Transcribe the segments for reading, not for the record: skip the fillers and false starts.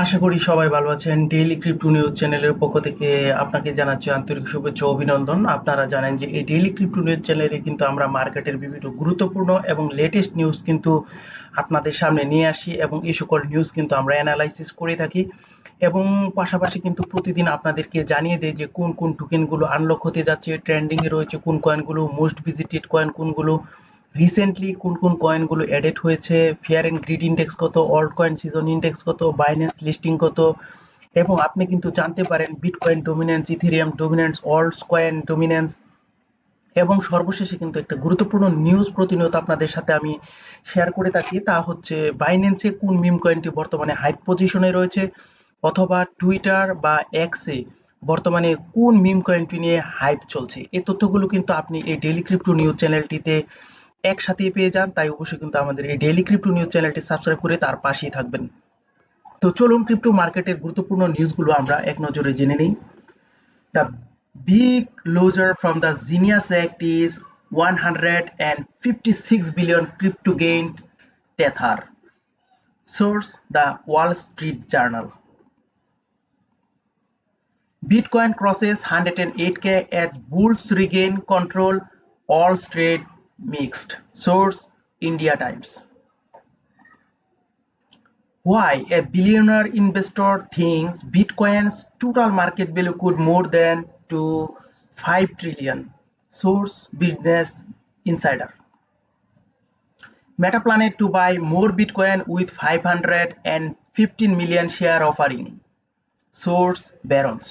আশা করি সবাই ভালো আছেন। ডেইলি ক্রিপ্টো নিউজ চ্যানেলের পক্ষ থেকে আপনাকে জানাচ্ছি আন্তরিক শুভেচ্ছা ও অভিনন্দন। আপনারা জানেন যে এই ডেইলি ক্রিপ্টো নিউজ চ্যানেলে কিন্তু আমরা মার্কেটের বিভিন্ন গুরুত্বপূর্ণ এবং লেটেস্ট নিউজ কিন্তু আপনাদের সামনে নিয়ে আসি এবং এই সকল নিউজ কিন্তু আমরা অ্যানালাইসিস করে থাকি এবং পাশাপাশি কিন্তু প্রতিদিন আপনাদেরকে জানিয়ে দেই যে কোন কোন টোকেনগুলো আনলক হতে যাচ্ছে, ট্রেন্ডিং এ রয়েছে কোন কয়েনগুলো, মোস্ট ভিজিটেড কয়েন কোনগুলো, রিসেন্টলি কোন কোন কয়েনগুলো অ্যাডেড হয়েছে, ফেয়ার এন্ড গ্রিড ইন্ডেক্স কত, অল্ট কয়েন সিজন ইন্ডেক্স কত, বাইন্যান্স লিস্টিং কত, এবং আপনি কিন্তু জানতে পারেন bitcoin dominance, Ethereum dominance, alts coin dominance, এবং সর্বশেষে কিন্তু একটা গুরুত্বপূর্ণ নিউজ প্রতিনিয়ত আপনাদের সাথে আমি শেয়ার করে থাকি, তা হচ্ছে বাইন্যান্সে কোন মিম কয়েনটি বর্তমানে হাইপ পজিশনে রয়েছে, অথবা টুইটার বা এক্সে বর্তমানে কোন মিম কয়েনটি নিয়ে হাইপ চলছে। এই তথ্যগুলো কিন্তু আপনি এই ডেইলি ক্রিপ্টো নিউজ চ্যানেলটিতে একসাথেই পেয়ে যান। তাই অবশ্যই কিন্তু আমাদের এই ডেইলি ক্রিপ্টো নিউজ চ্যানেলটি সাবস্ক্রাইব করে তার পাশেই থাকবেন। তো চলুন ক্রিপ্টো মার্কেটের গুরুত্বপূর্ণ নিউজগুলো আমরা এক নজরে জেনে নিই। The big loser from the Genius Act is 156 billion crypto gained Tether. Source: The Wall Street Journal. Bitcoin crosses 108k as bulls regain control. All trade mixed. Source: India Times. Why a billionaire investor thinks Bitcoin's total market value could more than to 5 trillion. Source: Business Insider. Meta planned to buy more Bitcoin with 515 million share offering. Source: Barron's.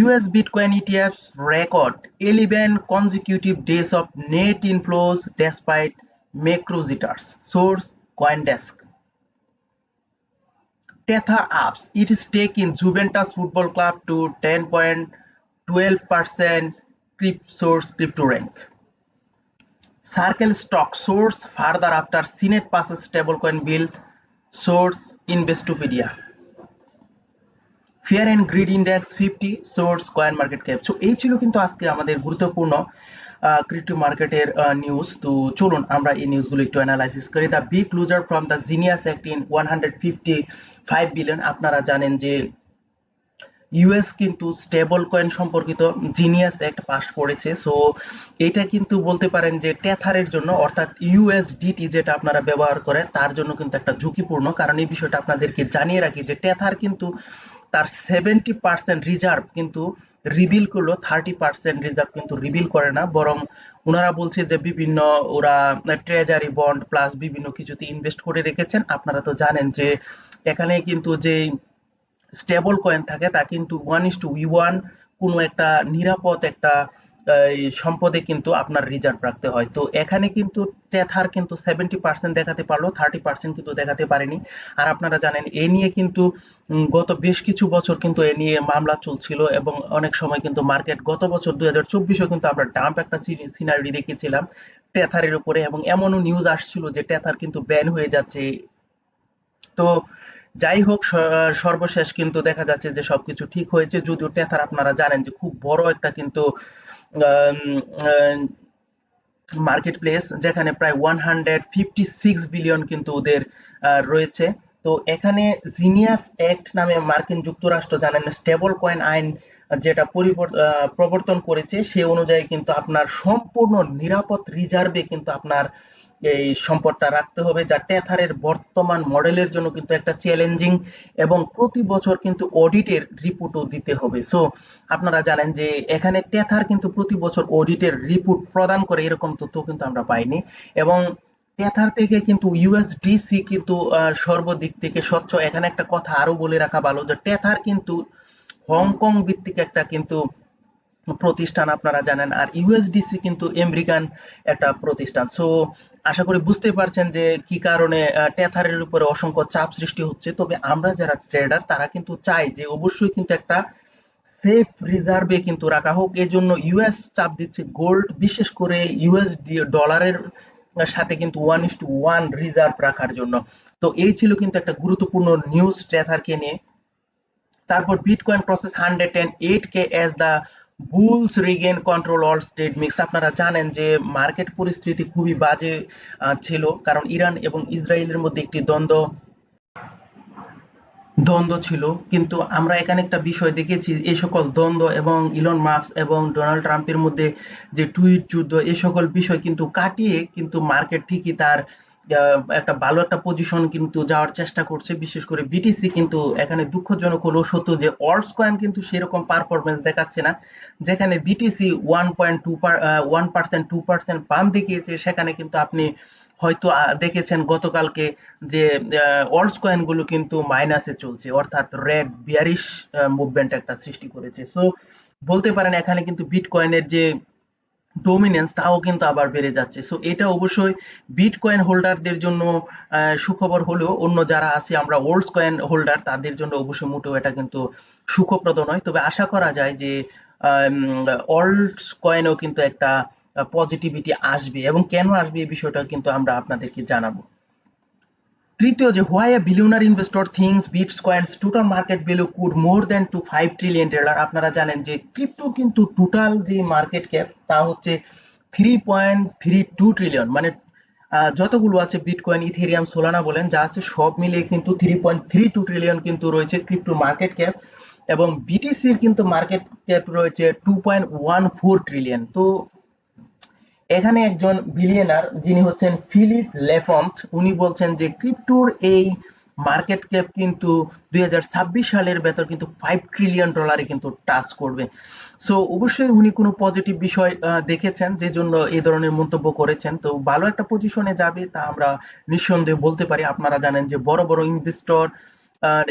US Bitcoin ETFs record 11 consecutive days of net inflows despite macro jitters. Source: CoinDesk. Tether ups its stake in Juventus Football Club to 10.12%. Source: CryptoRank. Circle stock soars further after Senate passes stablecoin bill. Source: Investopedia. Fair and greed index 50, source coin market cap. So এই ছিল কিন্তু আজকে আমাদের গুরুত্বপূর্ণ crypto মার্কেটের news. তো চলুন আমরা এই নিউজগুলো একটু অ্যানালাইসিস করি। The big loser from the genius act in 155 billion. আপনারা জানেন যে ইউএস কিন্তু স্টেবল কয়েন সম্পর্কিত জিনিয়াস অ্যাক্ট পাস করেছে। সো এটা কিন্তু বলতে পারেন যে টেথারের জন্য, অর্থাৎ ইউএসডিটি যেটা আপনারা ব্যবহার করেন তার জন্য কিন্তু একটা ঝুঁকিপূর্ণ। কারণ এই বিষয়টা আপনাদেরকে জানিয়ে রাখি যে টেথার কিন্তু তার 70% রিজার্ভ কিন্তু রিভিল করলো, 30% রিজার্ভ কিন্তু রিভিল করে না, বরং ওনারা বলছে যে বিভিন্ন ওরা ট্রেজারি বন্ড প্লাস বিভিন্ন কিছুতে ইনভেস্ট করে রেখেছেন। আপনারা তো জানেন যে এখানে কিন্তু যে স্টেবল কয়েন থাকে তা কিন্তু 1:1 কোনো একটা নিরাপদ একটা সম্পদে কিন্তু আপনার রিজার্ভ রাখতে হয়। তো এখানে কিন্তু টেথার কিন্তু 70% দেখাতে পারলো, 30% কিন্তু দেখাতে পারেনি। আর আপনারা জানেন এ নিয়ে কিন্তু গত বেশ কিছু বছর কিন্তু এ নিয়ে মামলা চলছিল এবং অনেক সময় কিন্তু মার্কেট গত বছর 2024-এও কিন্তু আমরা ডাম্প একটা সিনারি দেখেছিলাম টেথারের উপরে, এবং এমনও নিউজ আসছিল যে টেথার কিন্তু ব্যান হয়ে যাচ্ছে। তো যাই হোক, সর্বশেষ কিন্তু দেখা যাচ্ছে যে সবকিছু ঠিক হয়েছে, যদিও টেথার আপনারা জানেন যে খুব বড় একটা কিন্তু মার্কেট প্লেস, যেখানে প্রায় 156 বিলিয়ন কিন্তু ওদের রয়েছে। তো এখানে জিনিয়াস অ্যাক্ট নামে মার্কিন যুক্তরাষ্ট্র জানেন স্টেবল কয়েন আইন যেটা প্রবর্তন করেছে, সে অনুযায়ী কিন্তু আপনার সম্পূর্ণ নিরাপদ রিজার্ভে কিন্তু আপনার এই সম্পদটা রাখতে হবে, যা টেথারের বর্তমান মডেলের জন্য কিন্তু একটা চ্যালেঞ্জিং, এবং প্রতি বছর কিন্তু অডিটের রিপোর্টও দিতে হবে। সো আপনারা জানেন যে এখানে টেথার কিন্তু প্রতি বছর অডিটের রিপোর্ট প্রদান করে, এরকম তথ্য কিন্তু আমরা পাইনি। এবং টেথার থেকে কিন্তু ইউএসডিসি কিন্তু সর্বদিক থেকে স্বচ্ছ। এখানে একটা কথা আরো বলে রাখা ভালো যে টেথার কিন্তু হংকং ভিত্তিক একটা কিন্তু প্রতিষ্ঠান, আপনারা জানেন, আর ইউএসডিসি কিন্তু আমেরিকান একটা প্রতিষ্ঠান। সো আশা করি বুঝতে পারছেন যে কি কারণে টেথারের উপরে অসংখ্য চাপ সৃষ্টি হচ্ছে। তবে আমরা যারা ট্রেডার তারা কিন্তু চাই যে অবশ্যই কিন্তু একটা সেফ রিজার্ভে কিন্তু রাখা হোক। এজন্য ইউএস চাপ দিচ্ছে গোল্ড, বিশেষ করে ইউএসডি ডলারের সাথে কিন্তু 1:1 রিজার্ভ রাখার জন্য। তো এই ছিল কিন্তু একটা গুরুত্বপূর্ণ নিউজ টেথারকে নিয়ে। তারপর bitcoin process 108k as the bull's regain control all state mix. আপনারা জানেন যে মার্কেট পরিস্থিতি খুবই বাজে ছিল, কারণ ইরান এবং ইসরায়েলের মধ্যে একটি দ্বন্দ্ব দ্বন্দ্ব ছিল, কিন্তু আমরা এখানে একটা বিষয় দেখেছি, এই সকল দ্বন্দ্ব এবং ইলন মাস্ক এবং ডোনাল্ড ট্রাম্পের মধ্যে যে টুইট যুদ্ধ, এই সকল বিষয় কিন্তু কাটিয়ে কিন্তু মার্কেট ঠিকই তার একটা ভালো একটা পজিশন কিন্তু যাওয়ার চেষ্টা করছে। বিশেষ করে বিটিসি কিন্তু এখানে দুঃখজনক হলো সত্য যে অল্টস কয়েন কিন্তু সেরকম পারফরমেন্স দেখাচ্ছে না। যেখানে বিটিসি 1.2% 2% পাম্প দেখিয়েছে, সেখানে কিন্তু আপনি হয়তো দেখেছেন গতকালকে যে অল্টস কয়েন গুলো কিন্তু মাইনাসে চলছে, অর্থাৎ রেড বিয়ারিশ মুভমেন্ট একটা সৃষ্টি করেছে। সো বলতে পারেন এখানে কিন্তু বিটকয়েনের যে ডোমিনেন্স তাও কিন্তু আবার বেড়ে যাচ্ছে। সো এটা অবশ্যই বিটকয়েন হোল্ডারদের জন্য সুখবর হলেও অন্য যারা আছে আমরা ওল্ড কয়েন হোল্ডার তাদের জন্য অবশ্যই মোটেও এটা কিন্তু সুখপ্রদ নয়। তবে আশা করা যায় যে অল্ড কয়েনও কিন্তু একটা পজিটিভিটি আসবে, এবং কেন আসবে এই বিষয়টা কিন্তু আমরা আপনাদেরকে জানাবো। তৃতীয় যে why a billionaire investor thinks bitcoin's total market value could more than two $5 trillion. আপনারা জানেন যে ক্রিপ্টো কিন্তু টোটাল যে মার্কেট ক্যাপ তা হচ্ছে 3.32 ট্রিলিয়ন, মানে যতগুলো আছে বিটকয়েন, ইথেরিয়াম, সোলানা বলেন যা আছে সব মিলিয়ে কিন্তু 3.32 ট্রিলিয়ন কিন্তু রয়েছে ক্রিপ্টো মার্কেট ক্যাপ, এবং বিটিসির কিন্তু মার্কেট ক্যাপ রয়েছে 2.14 ট্রিলিয়ন। তো এখানে একজন বিলিয়নার যিনি হচ্ছেন ফিলিপ লেফন্ট, উনি বলছেন যে ক্রিপ্টোর এই মার্কেট ক্যাপ কিন্তু 2026 সালের ভেতর কিন্তু $5 ট্রিলিয়ন কিন্তু টাচ করবে। সো অবশ্যই উনি কোনো পজিটিভ বিষয় দেখেছেন যে জন্য এই ধরনের মন্তব্য করেছেন। তো ভালো একটা পজিশনে যাবে তা আমরা নিঃসন্দেহে বলতে পারি। আপনারা জানেন যে বড় বড় ইনভেস্টর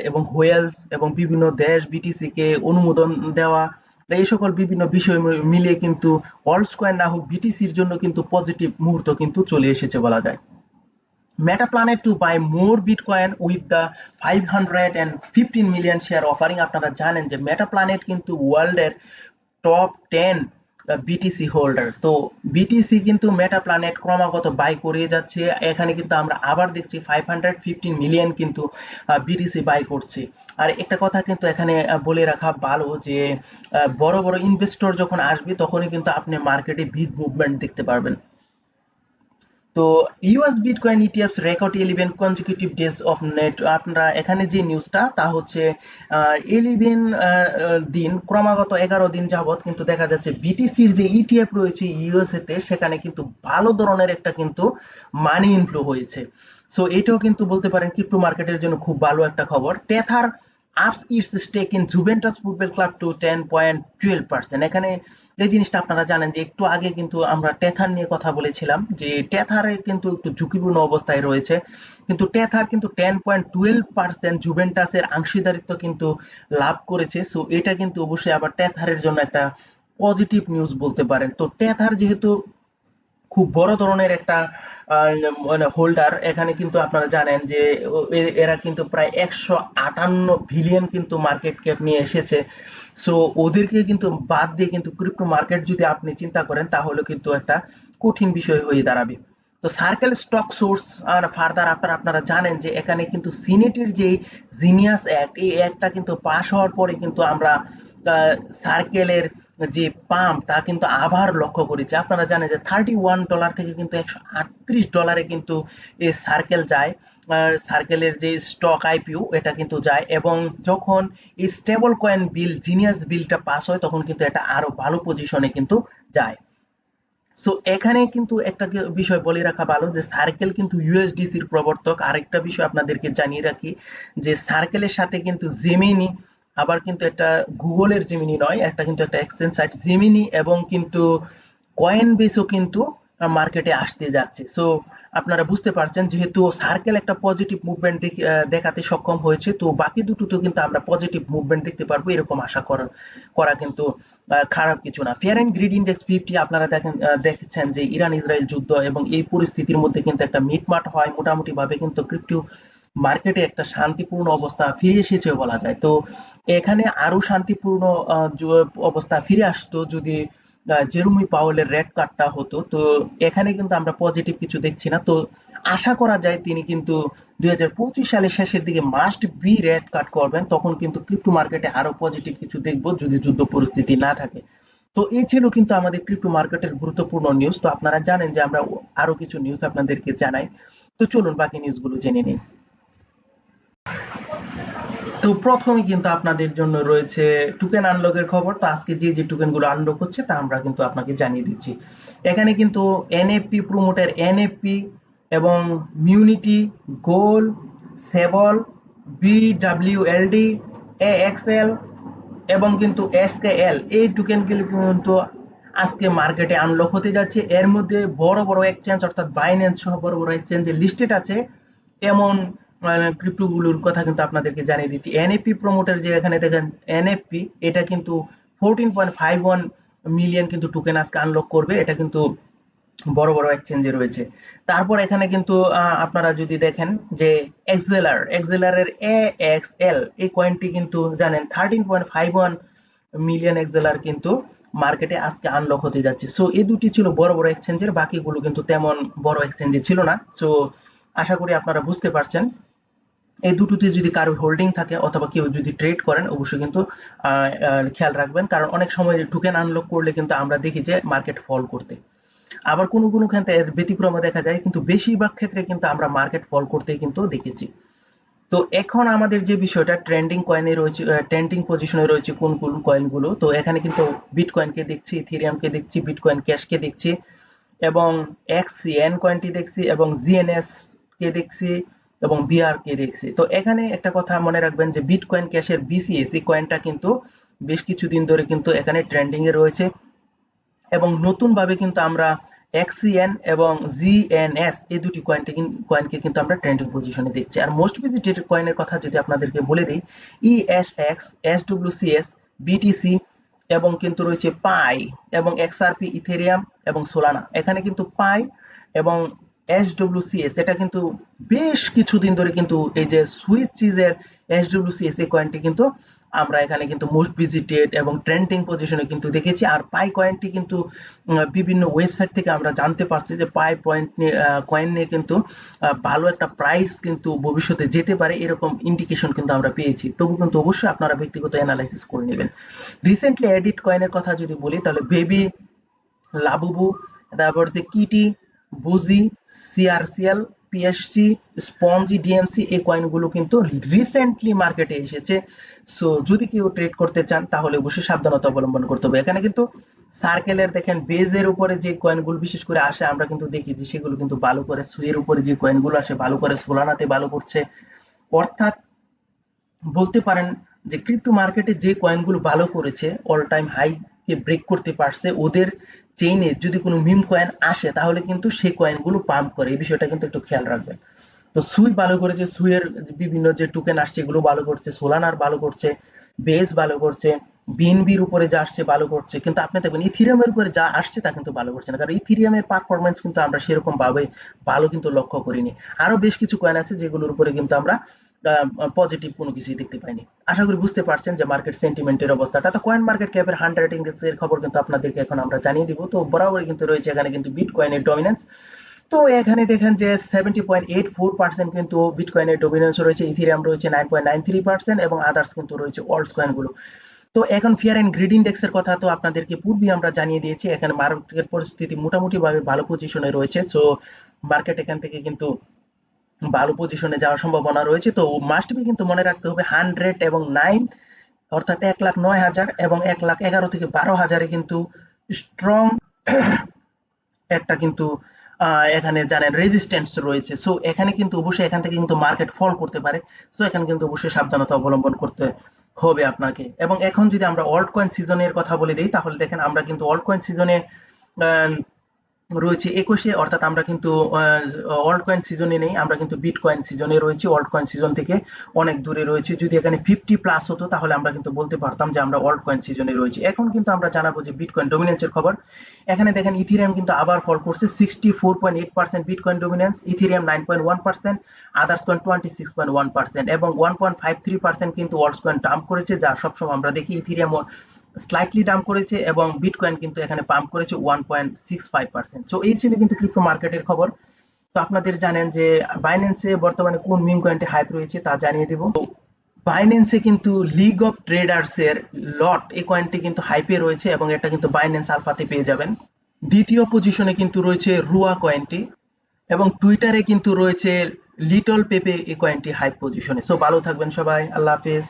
এবং হোয়েলস এবং বিভিন্ন দেশ বিটিসি কে অনুমোদন দেওয়া, এই সকল বিভিন্ন বিষয় মিলিয়ে কিন্তু অল্টস কয়েন না হোক বিটিসির জন্য কিন্তু পজিটিভ মুহূর্ত কিন্তু চলে এসেছে বলা যায়। Meta Planet to buy more bitcoin with the 515 million share offering. আপনারা জানেন যে মেটা প্ল্যানেট কিন্তু ওয়ার্ল্ডের টপ 10 বিটিসি হোল্ডার। তো বিটিসি কিন্তু মেটা প্ল্যানেট ক্রমাগত বাই করে যাচ্ছে। এখানে কিন্তু আমরা আবার দেখছি 515 মিলিয়ন কিন্তু বিটিসি বাই করছে। আর একটা কথা কিন্তু এখানে বলে রাখা ভালো যে বড় বড় ইনভেস্টর যখন আসবে তখনই কিন্তু আপনি মার্কেটে বিগ মুভমেন্ট দেখতে পারবেন। তো US bitcoin ETFs record 11 consecutive days of net. আপনারা এখানে যে নিউজটা তা হচ্ছে 11 দিন, ক্রমাগত 11 দিন যাবত কিন্তু দেখা যাচ্ছে বিটিসির যে ইটিএফ রয়েছে ইউএসএ তে সেখানে কিন্তু ভালো ধরনের একটা কিন্তু মানি ইনফ্লো হয়েছে। সো এটাও কিন্তু বলতে পারেন ক্রিপ্টো মার্কেটের জন্য খুব ভালো একটা খবর। Tether ups its stake in Juventus football club to 10.12%। এখানে এই জিনিসটা আপনারা জানেন যে একটু আগে কিন্তু আমরা টেথার নিয়ে কথা বলেছিলাম যে টেথারে কিন্তু একটু ঝুঁকিপূর্ণ অবস্থায় রয়েছে, কিন্তু টেথার কিন্তু 10.12% জুভেন্টাসের অংশীদারিত্ব কিন্তু লাভ করেছে। সো এটা কিন্তু অবশ্যই আবার টেথারের জন্য একটা পজিটিভ নিউজ বলতে পারেন। তো টেথার যেহেতু খুব বড় ধরনের একটা মানে হোল্ডার, এখানে কিন্তু আপনারা জানেন যে এরা কিন্তু প্রায় 158 বিলিয়ন কিন্তু মার্কেট ক্যাপ নিয়ে এসেছে। সো ওদেরকে কিন্তু বাদ দিয়ে কিন্তু ক্রিপ্টো মার্কেট যদি আপনি চিন্তা করেন তাহলে কিন্তু একটা কঠিন বিষয় হয়ে দাঁড়াবে। তো সার্কেল স্টক সোর্স আর ফার্দার আপনারা জানেন যে এখানে কিন্তু সিনেটের যে জিনিয়াস অ্যাক্ট, এই অ্যাক্টটা কিন্তু পাশ হওয়ার পরে কিন্তু আমরা সার্কেলের যে পাম্প তা কিন্তু আবার লক্ষ্য করেছি। আপনারা জানেন যে $31 থেকে কিন্তু $138 কিন্তু এই সার্কেল যায়। সার্কেলের যে স্টক আইপিও এটা কিন্তু যায়, এবং যখন এই স্টেবল কয়েন বিল জিনিয়াস বিলটা পাস হয় তখন কিন্তু এটা আরো ভালো পজিশনে কিন্তু যায়। সো এখানে কিন্তু একটা বিষয় বলে রাখা ভালো যে সার্কেল কিন্তু ইউএসডিসির প্রবর্তক। আরেকটা বিষয় আপনাদেরকে জানিয়ে রাখি যে সার্কেলের সাথে কিন্তু জেমিনি, আবার কিন্তু একটা গুগলের জেমিনি নয়, একটা কিন্তু একটা এক্সচেঞ্জ সাইট জেমিনি এবং কিন্তু কয়েন বেসও কিন্তু মার্কেটে আসতে যাচ্ছে। সো আপনারা বুঝতে পারছেন যেহেতু সার্কেল একটা পজিটিভ মুভমেন্ট দেখাতে সক্ষম হয়েছে, তো বাকি দুটোতেও কিন্তু আমরা পজিটিভ মুভমেন্ট দেখতে পারবো এরকম আশা করা করা কিন্তু খারাপ কিছু না। ফেয়ার অ্যান্ড গ্রিড ইন্ডেক্স 50, আপনারা দেখেছেন যে ইরান ইসরায়েল যুদ্ধ এবং এই পরিস্থিতির মধ্যে কিন্তু একটা মিটমাট হয় মোটামুটি ভাবে, কিন্তু ক্রিপ্টো মার্কেটে একটা শান্তিপূর্ণ অবস্থা ফিরে এসেছে বলা যায়। তো এখানে আরো শান্তিপূর্ণ অবস্থা ফিরে আসতো যদি জেরুমি পাওয়েলের রেড কার্ডটা হতো। তো এখানে কিন্তু আমরা পজিটিভ কিছু দেখছি না। তো আশা করা যায় তিনি কিন্তু 2025 সালের শেষের দিকে মাস্ট বি রেড কার্ড করবেন, তখন কিন্তু ক্রিপ্টো মার্কেটে আরো পজিটিভ কিছু দেখবো যদি যুদ্ধ পরিস্থিতি না থাকে। তো এই ছিল কিন্তু আমাদের ক্রিপ্টো মার্কেটের গুরুত্বপূর্ণ নিউজ। তো আপনারা জানেন যে আমরা আরো কিছু নিউজ আপনাদেরকে জানাই। তো চলুন বাকি নিউজগুলো জেনে নিই। তো প্রথমে কিন্তু আপনাদের জন্য রয়েছে টোকেন আনলকের খবর। তো আজকে যে যে টোকেনগুলো আনলক হচ্ছে তা আমরা কিন্তু আপনাকে জানিয়ে দিচ্ছি। এখানে কিন্তু এনএফপি প্রমোটের এনএফপি এবং মিউনিটি, গোল, সেবল, বিডাব্লিউএলডি, এএক্সএল এবং কিন্তু এসকেএল এই টোকেনগুলো কিন্তু আজকে মার্কেটে আনলক হতে যাচ্ছে। এর মধ্যে বড় বড় এক্সচেঞ্জ অর্থাৎ বাইন্যান্স সহ বড় বড় এক্সচেঞ্জে লিস্টেড আছে এমন ক্রিপ্টোগুলোর কথা কিন্তু আপনাদেরকে জানিয়ে দিচ্ছি। এনএফপি প্রমোটার যে এখানে দেখেন এনএফপি, এটা কিন্তু 14.51 মিলিয়ন কিন্তু টোকেন আজকে আনলক করবে। এটা কিন্তু বড় বড় এক্সচেঞ্জে রয়েছে। তারপর এখানে কিন্তু আপনারা যদি দেখেন যে এক্সেলারের এএক্সএল এই কয়েনটি কিন্তু জানেন 13.51 মিলিয়ন এক্সেলার কিন্তু মার্কেটে আজকে আনলক হতে যাচ্ছে। সো এই দুটি ছিল বড় বড় এক্সচেঞ্জের, বাকিগুলো কিন্তু তেমন বড় এক্সচেঞ্জে ছিল না। সো আশা করি আপনারা বুঝতে পারছেন। এই দুটোতে যদি কারো হোল্ডিং থাকে অথবা কেউ যদি ট্রেড করেন অবশ্যই কিন্তু খেয়াল রাখবেন, কারণ অনেক সময় টোকেন আনলক করলে কিন্তু আমরা দেখি যে মার্কেট ফল করতে, আবার কোনো কোনো ক্ষেত্রে এর ব্যতিক্রমও দেখা যায়, কিন্তু বেশিরভাগ ক্ষেত্রে কিন্তু আমরা মার্কেট ফল করতেই কিন্তু দেখেছি। তো এখন আমাদের যে বিষয়টা ট্রেন্ডিং কয়েনে রয়েছে, ট্রেন্ডিং পজিশনে রয়েছে কোন কোন কয়েনগুলো। তো এখানে কিন্তু বিটকয়েনকে দেখছি, ইথেরিয়ামকে দেখছি, বিটকয়েন ক্যাশকে দেখছি এবং এক্সিএন কয়েনটি দেখছি এবং জিএনএস কে দেখছি এবং বিআর কে দেখছি। তো এখানে একটা কথা মনে রাখবেন যে বিটকয়েন ক্যাশের বিসিএস এই কয়েনটা কিন্তু বেশ কিছুদিন ধরে কিন্তু এখানে ট্রেন্ডিং এ রয়েছে এবং নতুন ভাবে কিন্তু আমরা এক্সিএন এবং জিএনএস এই দুটি কয়েনকে কিন্তু আমরা ট্রেন্ডিং পজিশনে দেখছি। আর মোস্ট ভিজিটেড কয়েনের কথা যদি আপনাদেরকে বলে দিই, ইএসএক্স, এসডব্লিউসিএস, বিটিসি এবং কিন্তু রয়েছে পাই এবং এক্সআরপি, ইথেরিয়াম এবং সোলানা। এখানে কিন্তু পাই এবং এসডব্লিউসিএস এটা কিন্তু বেশ কিছুদিন ধরে কিন্তু এই যে সুইচ চিজের এসডব্লিউসিএস এই কয়েনটি কিন্তু আমরা এখানে কিন্তু মোস্ট ভিজিটেড এবং ট্রেন্ডিং পজিশনে কিন্তু দেখেছি। আর পাই কয়েনটি কিন্তু বিভিন্ন ওয়েবসাইট থেকে আমরা জানতে পারছি যে পাই পয়েন্ট নিয়ে কয়েন নিয়ে কিন্তু ভালো একটা প্রাইস কিন্তু ভবিষ্যতে যেতে পারে, এরকম ইন্ডিকেশন কিন্তু আমরা পেয়েছি। তবু কিন্তু অবশ্যই আপনারা ব্যক্তিগত অ্যানালাইসিস করে নেবেন। রিসেন্টলি এডিট কয়েনের কথা যদি বলি তাহলে বেবি, লাবুবু, তারপর যে কিটি, বুজি, সিআরসিএল, পিএসসি, স্পঞ্জি, ডিএমসি এই কয়েনগুলো কিন্তু রিসেন্টলি মার্কেটে এসেছে। সো যদি কেউ ট্রেড করতে চান তাহলে অবশ্যই সাবধানতা অবলম্বন করতে হবে। এখানে কিন্তু সার্কেলের দেখেন বেজের উপরে যে কয়েনগুলো বিশেষ করে আসে আমরা কিন্তু দেখি যে সেগুলো কিন্তু ভালো করে, সুইয়ের উপরে যে কয়েনগুলো আসে ভালো করে, সোলানাতে ভালো করছে। অর্থাৎ বলতে পারেন যে ক্রিপ্টো মার্কেটে যে কয়েনগুলো ভালো করেছে, অল টাইম হাই কে ব্রেক করতে পারছে, ওদের চেইনে যদি কোনো মিম কয়েন আসে তাহলে কিন্তু সেই কয়েনগুলো পাম্প করে। এই বিষয়টা কিন্তু একটু খেয়াল রাখবেন। তো সুই ভালো করেছে, সুইয়ের বিভিন্ন যে টোকেন আসছে এগুলো ভালো করছে, সোলানার ভালো করছে, বেস ভালো করছে, বিএনবির উপরে যা আসছে ভালো করছে, কিন্তু আপনি দেখবেন ইথিরিয়ামের উপরে যা আসছে তা কিন্তু ভালো করছে না, কারণ ইথিরিয়ামের পারফরমেন্স কিন্তু আমরা সেরকম ভাবে ভালো কিন্তু লক্ষ্য করিনি। আরো বেশ কিছু কয়েন আছে যেগুলোর উপরে কিন্তু আমরা পজিটিভ কোনো কিছুই দেখতে পাইনি। আশা করি বুঝতে পারছেন যে মার্কেট সেন্টিমেন্টের অবস্থাটা। তো কয়েন মার্কেট ক্যাপের 100 ইন্ডেক্সের খবর কিন্তু আপনাদেরকে এখন আমরা জানিয়ে দিব। তো বরাবরই কিন্তু রয়েছে এখানে কিন্তু বিটকয়েনের ডমিনেন্স। তো এখানে দেখেন যে 70.84% কিন্তু বিটকয়েনের ডমিনেন্স রয়েছে, ইথেরিয়াম রয়েছে 9.93% এবং আদার্স কিন্তু রয়েছে অল্ট কয়েনগুলো। তো এখন ফিয়ার এন্ড গ্রিড ইন্ডেক্সের কথা তো আপনাদেরকে পূর্বেই আমরা জানিয়ে দিয়েছি। এখানে মার্কেট পরিস্থিতি মোটামুটি ভাবে ভালো পজিশনে রয়েছে। সো মার্কেট এখান থেকে কিন্তু ভালো পজিশনে যাওয়ার সম্ভাবনা রয়েছে। তো মাস্ট বি কিন্তু মনে রাখতে হবে 100 এবং 9 অর্থাৎ 1,09,000 এবং 1,11,000 থেকে 12,000 কিন্তু স্ট্রং একটা কিন্তু এখানে জানেন রেজিস্ট্যান্স রয়েছে। সো এখানে কিন্তু অবশ্যই এখান থেকে কিন্তু মার্কেট ফল করতে পারে। সো এখানে কিন্তু অবশ্যই সাবধানতা অবলম্বন করতে হবে আপনাকে। এবং এখন যদি আমরা অল্ট কয়েন সিজনের কথা বলে দিই তাহলে দেখেন আমরা কিন্তু অল্ট কয়েন সিজনে রয়েছে 21-এ, অর্থাৎ আমরা কিন্তু অল্ট কয়েন সিজনে নেই, আমরা কিন্তু বিটকয়েন সিজনে রয়েছি। অল্ট কয়েন সিজন থেকে অনেক দূরে রয়েছে। যদি এখানে 50+ হতো তাহলে আমরা কিন্তু বলতে পারতাম যে আমরা অল্ট কয়েন সিজনে রয়েছি। এখন কিন্তু আমরা জানাবো যে বিটকয়েন ডমিনেন্সের খবর। এখানে দেখেন ইথেরিয়াম কিন্তু আবার ফল করছে, 64.8% bitcoin dominance, Ethereum 9.1%, others coin 26.1% এবং 1.53% কিন্তু অল্ট কয়েন ডাম্প করেছে, যা সবসময় আমরা দেখি। ইথেরিয়াম স্লাইটলি ডাম্প করেছে এবং বিটকয়েন কিন্তু এখানে পাম্প করেছে 1.65%। সো এই ছিল কিন্তু ক্রিপ্টো মার্কেটের খবর। তো আপনাদের জানেন যে বাইন্যান্সে বর্তমানে কোন মিম কয়েনটি হাইপ রয়েছে তা জানিয়ে দেব। বাইন্যান্সে কিন্তু লিগ অফ ট্রেডার্স এর লট এই কয়েনটি কিন্তু হাইপে রয়েছে এবং এটা কিন্তু বাইন্যান্স আলফাতে পেয়ে যাবেন। দ্বিতীয় পজিশনে কিন্তু রয়েছে রুয়া কয়েনটি এবং টুইটারে কিন্তু রয়েছে লিটল পেপে এই কয়েনটি হাই পজিশনে। সো ভালো থাকবেন সবাই, আল্লাহ হাফেজ।